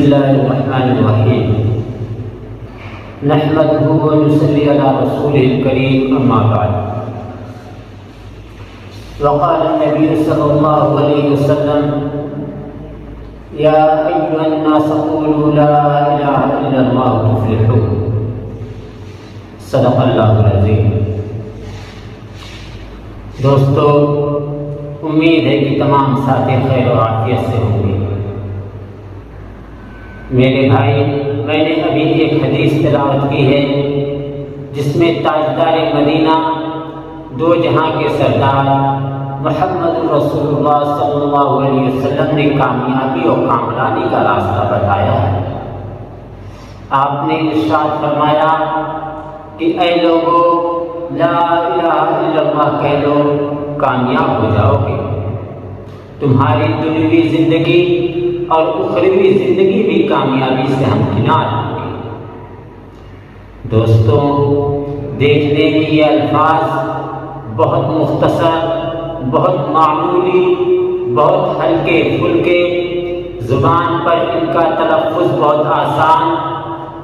اللہ الرحمن الرحیم نحمدہ ونصلی علی رسولہ الکریم اما بعد وقال النبی صلی اللہ علیہ وسلم یا ایھا الناس قولوا لا الہ الا اللہ تفلحوا صدق اللہ العظیم۔ دوستو، امید ہے کہ تمام ساتھی خیر و عافیت سے ہوں گے۔ میرے بھائی، میں نے ابھی ایک حدیث تلاوت کی ہے جس میں تاجدار مدینہ دو جہاں کے سردار محمد رسول اللہ صلی اللہ علیہ وسلم نے کامیابی اور کامرانی کا راستہ بتایا ہے۔ آپ نے ارشاد فرمایا کہ اے لوگو، لا الہ الا اللہ کہہ لو، کامیاب ہو جاؤ گے۔ تمہاری دنیوی زندگی اور اخروی زندگی بھی کامیابی سے ہمکنار ہوں گی۔ دوستوں، دیکھنے میں یہ الفاظ بہت مختصر، بہت معمولی، بہت ہلکے پھلکے، زبان پر ان کا تلفظ بہت آسان،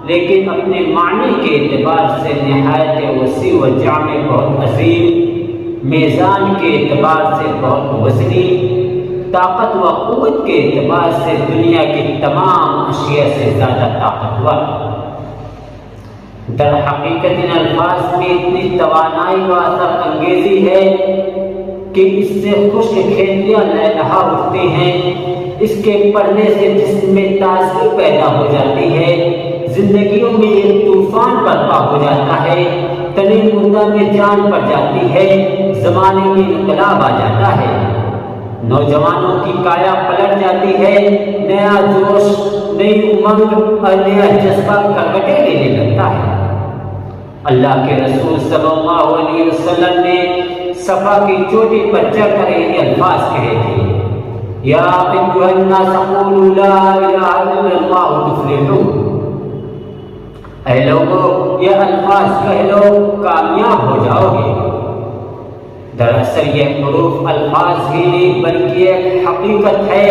لیکن اپنے معنی کے اعتبار سے نہایت وسیع و جامع، بہت عظیم، میزان کے اعتبار سے بہت وزنی، طاقت و قوت کے اعتبار سے دنیا کی تمام اشیاء سے زیادہ طاقتور۔ در حقیقت ان الفاظ میں اتنی توانائی و اثر انگیزی ہے کہ اس سے خشک کھیتیاں لہلہا اٹھتی ہیں، اس کے پڑھنے سے جسم میں تازگی پیدا ہو جاتی ہے، زندگیوں میں ایک طوفان برپا ہو جاتا ہے، تنی مردہ میں جان پڑ جاتی ہے، زمانے میں انقلاب آ جاتا ہے، نوجوانوں کی کایا پلٹ جاتی ہے، نیا جوش، نئی امنگ اور نیا جذبہ کروٹیں لینے لگتا ہے۔ اللہ کے رسول صلی اللہ علیہ وسلم نے صفا کی چوٹی پر چڑھ کر یہ الفاظ کہے تھے، یا ایھا الناس قولوا لا الہ الا اللہ تفلحوا، اے لوگو، یہ الفاظ کہہ لو، کامیاب ہو جاؤ گے۔ دراصل یہ حروف الفاظ ہی نہیں بلکہ ایک حقیقت ہے،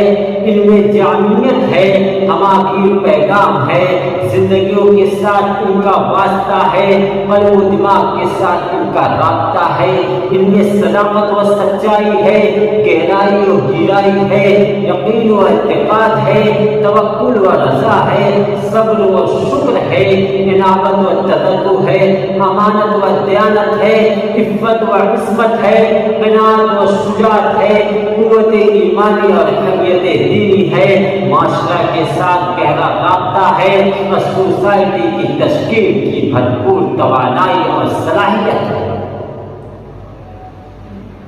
ان میں جامعیت ہے، ہماگیر پیغام ہے، زندگیوں کے ساتھ ان کا واسطہ ہے، قلب و دماغ کے ساتھ ان کا رابطہ ہے، ان میں صداقت و سچائی ہے، گہرائی و گہرائی ہے، یقین و اعتقاد ہے، توکل و رضا ہے، صبر و شکر ہے، انابت و تذکر ہے، امانت و دیانت ہے، عفت و عصمت ہے، قناعت و شجاعت ہے، قوت ایمانی اور حمیت دینی ہے، معاشرہ کے ساتھ گہرا رابطہ ہے، اور سوسائٹی کی تشکیل کی بھرپور توانائی اور صلاحیت ہے۔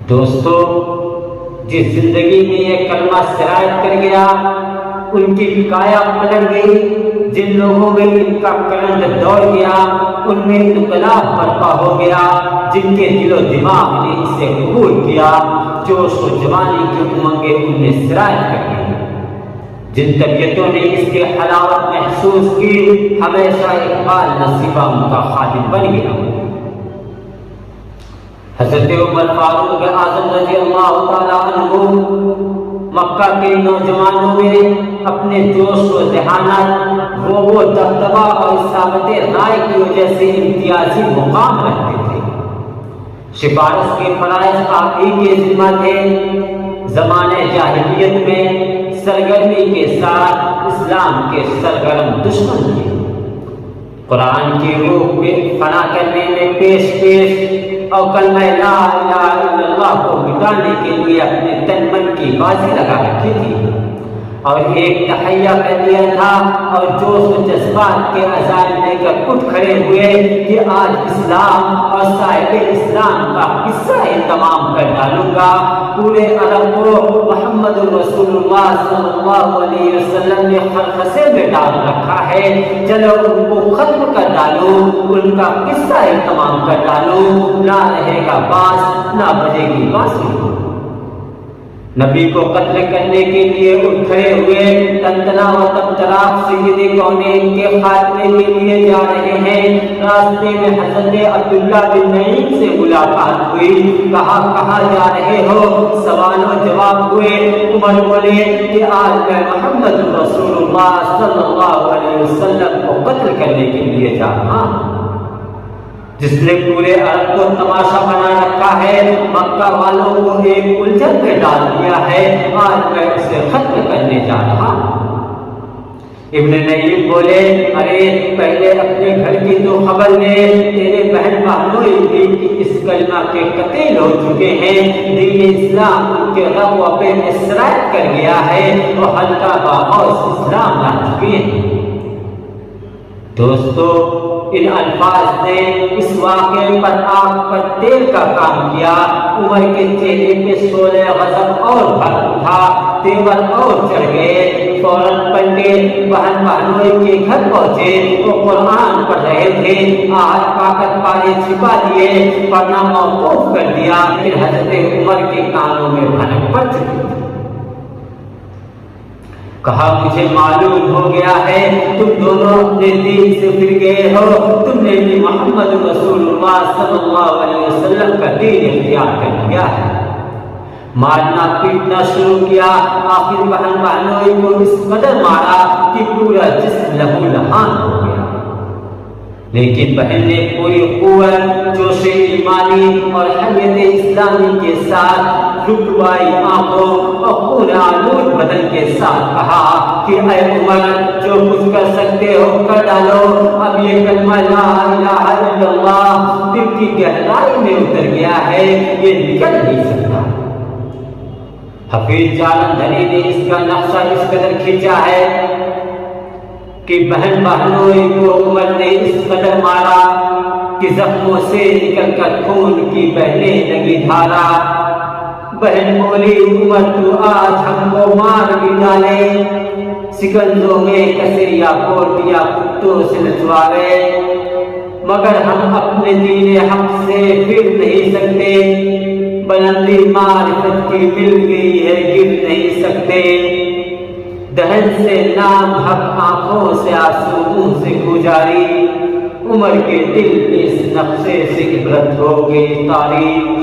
دوستو، جس زندگی میں یہ کلمہ سرایت کر گیا، ان کی کایا پلٹ گئی، جن لوگوں میں ان کا کرنٹ دوڑ گیا، ان میں انقلاب برپا ہو گیا، جن کے دل و دماغ نے اسے قبول کیا، جوش و جوانی کی امنگیں ان میں سرایت کر گئی، جن طبیعتوں نے اس کے حلاوت محسوس کی، ہمیشہ اقبال نصیبہ ان کا خادم بن گیا۔ حضرت عمر فاروق اعظم رضی اللہ تعالیٰ عنہ مکہ کے نوجوانوں میں اپنے جوش و ذہانت، وہ دبدبہ اور اصابت رائے کی وجہ سے امتیازی مقام رکھتے تھے۔ سفارش کے فرائض آپ ہی کے ذمہ تھے۔ زمانہ جاہلیت میں سرگرمی کے ساتھ اسلام کے سرگرم دشمن تھے۔ قرآن کی روح میں فنا کرنے میں پیش اور کلمہ لا الہ الا اللہ کو مٹانے کے لیے اپنے تن من کی بازی لگا رکھی تھی، اور ایک تحیہ کر دیا تھا، اور جوش و جذبات کے عزائم لے کر اٹھ کھڑے ہوئے کہ آج اسلام اور صاحب اسلام کا قصہ تمام کر ڈالوں گا۔ پورے عرب کو محمد رسول اللہ صلی اللہ علیہ وسلم نے خرخسے میں ڈال رکھا ہے، چلو ان کو ختم کر ڈالو، ان کا قصہ تمام کر ڈالو، نہ رہے گا باس، نہ بجے گی بانسری۔ نبی کو قتل کرنے کے لیے اٹھ کھڑے ہوئے تنتنا و تبتراق سید کونین کے خاتمے کے لیے جا رہے ہیں۔ راستے میں حضرت عبداللہ بن نعیم سے ملاقات ہوئی، کہاں جا رہے ہو؟ سوال و جواب ہوئے۔ عمر بولے کہ آج میں محمد رسول اللہ صلی اللہ علیہ وسلم کو قتل کرنے کے لیے جا رہا ہوں، جس نے پورے عرب کو تماشا بنا رکھا ہے، مکہ والوں کو ایک الجھن میں ڈال دیا ہے، آج میں اسے ختم کرنے جا رہا ہوں۔ ابن نعیم بولے ارے پہلے اپنے گھر کی تو خبر لے، تیرے بہن بھائیوں بھی اس کلمہ کے قتل ہو چکے ہیں، دین اسلام ان کے رغبے میں سرایت کر گیا ہے، وہ ہلکا باعث اسلام لا چکے ہیں۔ دوستو، ان الفاظ نے اس واقعے پر آگ پر تیل کا کام کیا۔ عمر کے چہرے پہ شعلہ غضب اور بھڑک اٹھا، تیور اور چڑھ گئے۔ فوراً پلٹے، بہن بہنوئی کے گھر پہنچے، وہ قرآن پڑھ رہے تھے، آج پاکت پالے چھپا دیے، پڑھنا موقوف کر دیا۔ پھر حضرت عمر کے کانوں میں بھنک پڑ چکی تھی۔ کہا مجھے معلوم ہو گیا ہے تم دونوں اپنے دین سے پھر گئے ہو، تم نے بھی محمد رسول اللہ صلی اللہ علیہ وسلم کا دین اختیار کر لیا ہے۔ مارنا پیٹنا شروع کیا، آخر بہن بہنوئی کو اس قدر مارا کہ پورا جسم لہو لہان ہو گیا، لیکن بہن نے پوری قوت، جوش ایمانی اور حمیت اسلامی کے ساتھ رکوائی آنکھوں اور خون آلود بدن کے ساتھ کہا کہ اے عمر، جو کچھ کر سکتے ہو کر ڈالو، اب یہ کلمہ لا الہ الا اللہ دل کی گہرائی میں اتر گیا ہے، یہ نکل نہیں سکتا۔ حفیظ جالندھری نے اس کا نقشہ اس قدر کھینچا ہے کہ بہن بہنوئی کو عمر نے اس قدر مارا کہ زخموں سے نکل کر خون کی بہنے لگی دھارا۔ بہن بولی عمر تو آج ہم کو مار بھی ڈالے، سکنجوں میں کسے یا کوٹ یا کتوں سے نچوارے، مگر ہم اپنے دین حق سے پھر نہیں سکتے، بلندی معرفت کی مل گئی ہے گر نہیں سکتے، دہن سے نام حق آنکھوں سے آنسو منہ سے گزاری، عمر کے دل میں اس نقشے سے عبرت ہو گئی تاریخ۔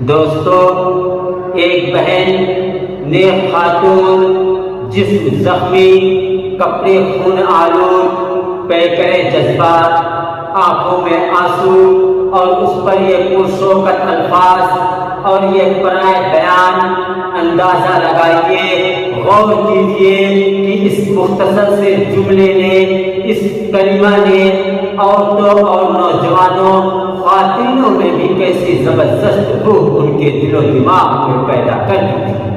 دوستو، ایک بہن نیک خاتون، جسم زخمی، کپڑے خون آلود، پیکرے جذبات، آنکھوں میں آنسو، اور اس پر یہ پرشوکت الفاظ اور یہ پرائے بیان، اندازہ لگائیے، غور کیجئے کہ اس مختصر سے جملے نے، اس کلمہ نے عورتوں اور نوجوانوں، خواتینوں میں بھی کیسی زبردست روح ان کے دل و دماغ میں پیدا کر دی تھی۔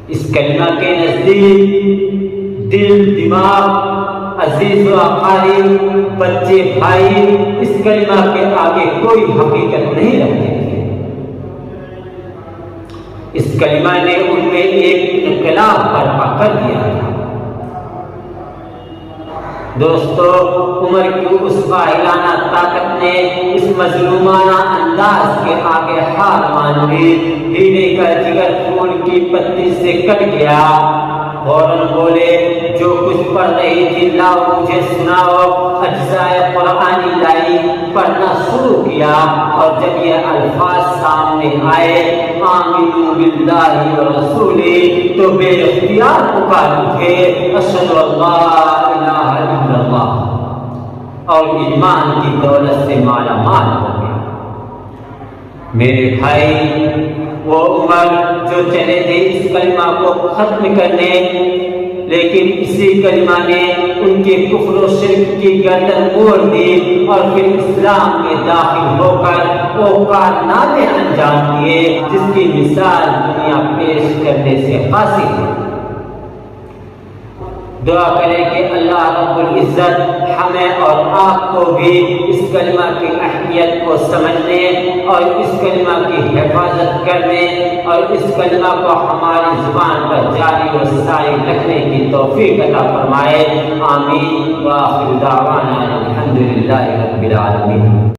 اس کلمہ کے نزدیک دل، دماغ، عزیز و اقارب، بچے، بھائی اس کلمہ کے آگے کوئی حقیقت نہیں رکھتے تھے۔ اس کلمہ نے ان میں ایک انقلاب برپا کر دیا تھا۔ دوستو، عمر کی اس قاہرانہ طاقت نے اس مظلومانہ انداز کے آگے ہار مان لی، ہیرے کا جگر خون کی پتی سے کٹ گیا۔ فوراً بولے جو کچھ پڑھ رہی تھی لاؤ مجھے سناؤ۔ اجزائے قرآنی لائی، پڑھنا شروع کیا، اور جب یہ الفاظ سامنے آئے آمنوا باللہ ورسولہ، تو بے اختیار پکار اٹھے اشہد ان لا الہ الا اللہ، اور ایمان کی دولت سے مالا مال ہو گیا۔ میرے بھائی، وہ عمر جو چلے تھے اس کلمہ کو ختم کرنے، لیکن اسی کلمہ نے ان کے کفر و شرک کی گردن موڑ دی، اور پھر اسلام میں داخل ہو کر وہ کارنامے انجام دیے جس کی مثال دنیا پیش کرنے سے حاصل ہے۔ دعا کریں کہ اللہ رب العزت ہمیں اور آپ کو بھی اس کلمہ کی اہمیت کو سمجھنے اور اس کلمہ کی حفاظت کرنے اور اس کلمہ کو ہماری زبان پر جاری و ساری رکھنے کی توفیق عطا فرمائے۔ آمین۔ وآخر دعوانا الحمدللہ رب العالمین۔